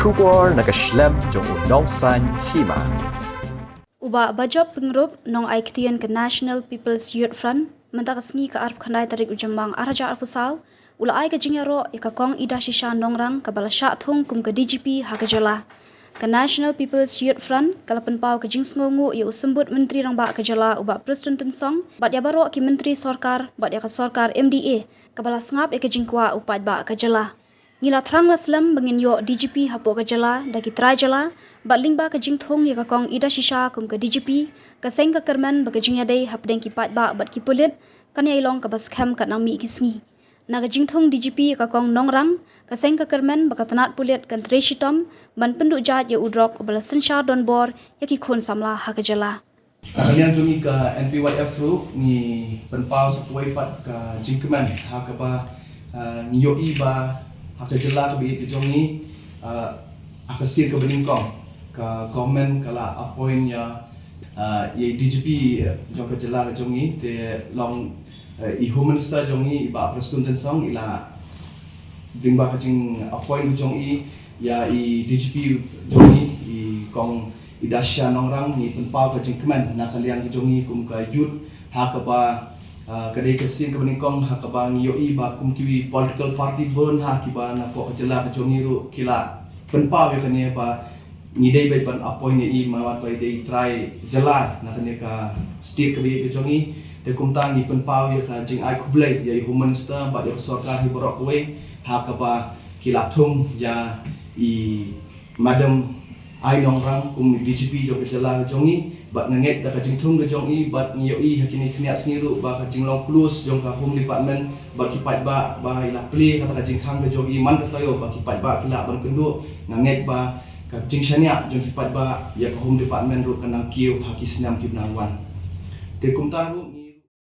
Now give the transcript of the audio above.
Shubor nakaslem jong unongsan hima. Uba bajab pengrup nong aiktian ke National People's Youth Front mentakasngi ke arp khandai tarik ujambang araja arpusau ula ai ke jingero ya kong ida shisha nongrang ke balasya thung kum ke DGP hakajala ke National People's Youth Front kalapan pau ke jingsngongu ya usembut menteri rang ba kajala uba Preston Tensong bat ya baro ki menteri sorkar bat ya ke sorkar MDA ke balasngap ya ke jingkwa upat ba kajala ngila thrang laslam bangin yo DGP hapo kajala daki trajala bat lingba ke jingthong ya kong ida shisha kum ke DGP ke seng ke kerman ba ke jingyadai hapdeng ki pat ba bat ki pulit kan ya ilong ke bas kham kat nang mi kisngi na ke jingthong DGP ya kong nongrang ke seng ke kerman ba ke tanat pulit kan treshitom ban penduk jat ya udrok bala sensha don bor ya ki khun samla ha kajala kalian jungi ke NPYF ru ni penpau sepuai pat ke jingkeman ha ke ba nyo i ba ha ke jela ke bi ke jongi akasir ke beningkong ke government kala appoint ya ye DGP jong ke jela ke jongi te long i home minister jongi ba Preston Tensong ila jingba ke jing appoint jongi ya i DGP jongi i kong idasya nongrang ni penpau ke jingkeman na kalian ke jongi kum ke youth ha ke ba kadai kesin ke beningkong ha ke ba ngiyoi ba kum kiwi political party bon ha ki ba na ko jela ke jongi ru kila penpau ya kene ba ngidai bai pan appoint ni mawat bai dei try jela na kene ka state ke bi ke jongi te kum ta ni penpau ya ka jing ai kublai ya home minister ba ya sarkar hi borok kowe ha ke ba kila thung ya i madam ai nongrang kum DGP jo ke jela ke jongi bat nget da ka jingthung ke jongi bat ngiyoi hakini khniat sniru ba ka jinglong close jong ka home department ba ki pat ba ila play kata ka jingkhang ke jongi man ka tayo ba ki pat ba kila ban kendu nget ba ka jingshania jong ki pat ba ya ka home department ru kanang kiu hakisnam ki benangwan te kum ta ru